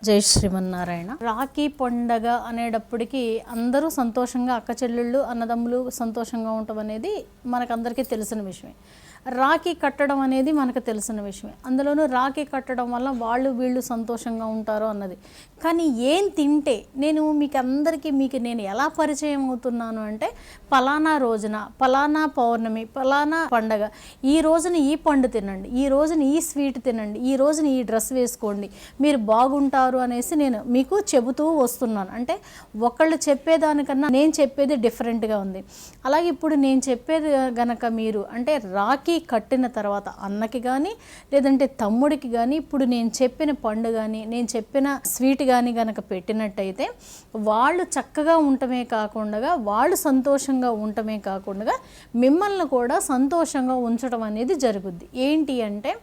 జై శ్రీమన్నారాయణ. రాఖీ పండగ అనేటప్పటికీ అందరూ సంతోషంగా, అక్క చెల్లెళ్ళు అన్నదమ్ములు సంతోషంగా ఉండటం అనేది మనకందరికీ తెలిసిన విషయమే. రాఖీ కట్టడం అనేది మనకు తెలిసిన విషయమే. అందులోనూ రాఖీ కట్టడం వల్ల వాళ్ళు వీళ్ళు సంతోషంగా ఉంటారు అన్నది. కానీ ఏం తింటే మీకు నేను ఎలా పరిచయం అవుతున్నాను అంటే, పలానా రోజున పలానా పౌర్ణమి పలానా పండగ, ఈ రోజున ఈ పండు తినండి, ఈ రోజున ఈ స్వీట్ తినండి, ఈ రోజున ఈ డ్రెస్ వేసుకోండి, మీరు బాగుంటారు అనేసి నేను మీకు చెబుతూ వస్తున్నాను. అంటే ఒకళ్ళు చెప్పేదానికన్నా నేను చెప్పేది డిఫరెంట్గా ఉంది. అలాగే ఇప్పుడు నేను చెప్పేది గనక మీరు అంటే రాఖీ కట్టిన తర్వాత అన్నకి కానీ లేదంటే తమ్ముడికి కానీ ఇప్పుడు నేను చెప్పిన పండు కానీ నేను చెప్పిన స్వీట్ కానీ గనక పెట్టినట్టయితే వాళ్ళు చక్కగా ఉండటమే కాకుండా, వాళ్ళు సంతోషంగా ఉండటమే కాకుండా మిమ్మల్ని కూడా సంతోషంగా ఉంచడం అనేది జరుగుద్ది. ఏంటి అంటే,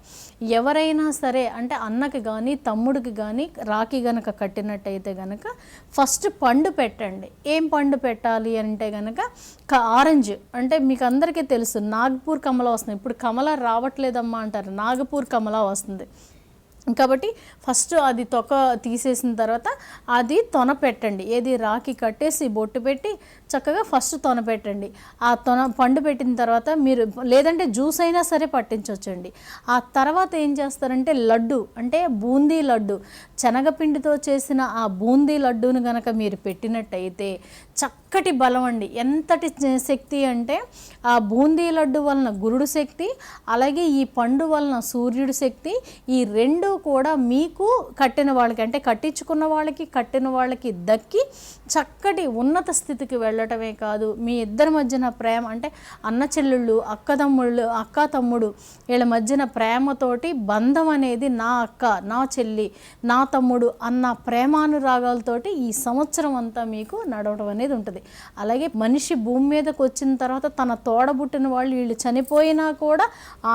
ఎవరైనా సరే అంటే అన్నకి కానీ తమ్ముడికి కానీ రాఖీ గనక కట్టినట్టయితే గనక ఫస్ట్ పండు పెట్టండి. ఏం పండు పెట్టాలి అంటే గనక ఆరెంజ్. అంటే మీకు అందరికీ తెలుసు నాగపూర్ కమలా వస్తుంది. ఇప్పుడు కమల రావట్లేదమ్మా అంటారు, నాగపూర్ కమలా వస్తుంది. కాబట్టి ఫస్ట్ అది తొక్క తీసేసిన తర్వాత అది తొన పెట్టండి. ఏది రాఖీ కట్టేసి బొట్టు పెట్టి చక్కగా ఫస్ట్ తొన పెట్టండి. ఆ తొన పండు పెట్టిన తర్వాత మీరు లేదంటే జ్యూస్ అయినా సరే పట్టించవచ్చండి. ఆ తర్వాత ఏం చేస్తారంటే లడ్డు అంటే బూందీ లడ్డు, శనగపిండితో చేసిన ఆ బూందీ లడ్డూను కనుక మీరు పెట్టినట్టయితే చక్కటి బలం అండి. ఎంతటి శక్తి అంటే ఆ బూందీ లడ్డు వలన గురుడు శక్తి, అలాగే ఈ పండు వలన సూర్యుడు శక్తి, ఈ రెండు కూడా మీకు కట్టిన వాళ్ళకి అంటే కట్టించుకున్న వాళ్ళకి కట్టిన వాళ్ళకి దక్కి చక్కటి ఉన్నత స్థితికి వెళ్ళటమే కాదు, మీ ఇద్దరి మధ్యన ప్రేమ అంటే అన్న చెల్లెళ్ళు అక్క తమ్ముడు వీళ్ళ మధ్యన ప్రేమతోటి బంధం అనేది నా అక్క నా చెల్లి నా తమ్ముడు అన్న ప్రేమానురాగాలతోటి ఈ సంవత్సరం అంతా మీకు నడవడం అనేది ఉంటుంది. అలాగే మనిషి భూమి మీదకి వచ్చిన తర్వాత తన తోడబుట్టిన వాళ్ళు వీళ్ళు చనిపోయినా కూడా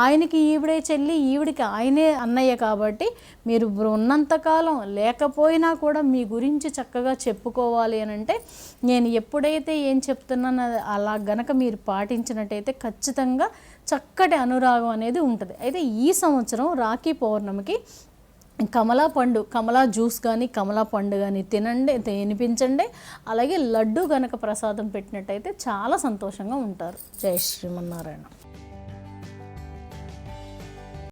ఆయనకి ఈవిడే చెల్లి, ఈవిడికి ఆయనే అన్నయ్య. కాబట్టి మీరు ఉన్నంతకాలం లేకపోయినా కూడా మీ గురించి చక్కగా చెప్పుకోవాలి అని అంటే నేను ఎప్పుడైతే ఏం చెప్తున్నానో అలా గనక మీరు పాటించినట్టయితే ఖచ్చితంగా చక్కటి అనురాగం అనేది ఉంటుంది. అయితే ఈ సంవత్సరం రాఖీ పౌర్ణమికి కమలా పండు, కమలా జ్యూస్ కానీ కమలా పండు కానీ తినిపించండి. అలాగే లడ్డు గనక ప్రసాదం పెట్టినట్టయితే చాలా సంతోషంగా ఉంటారు. జై శ్రీమన్నారాయణ.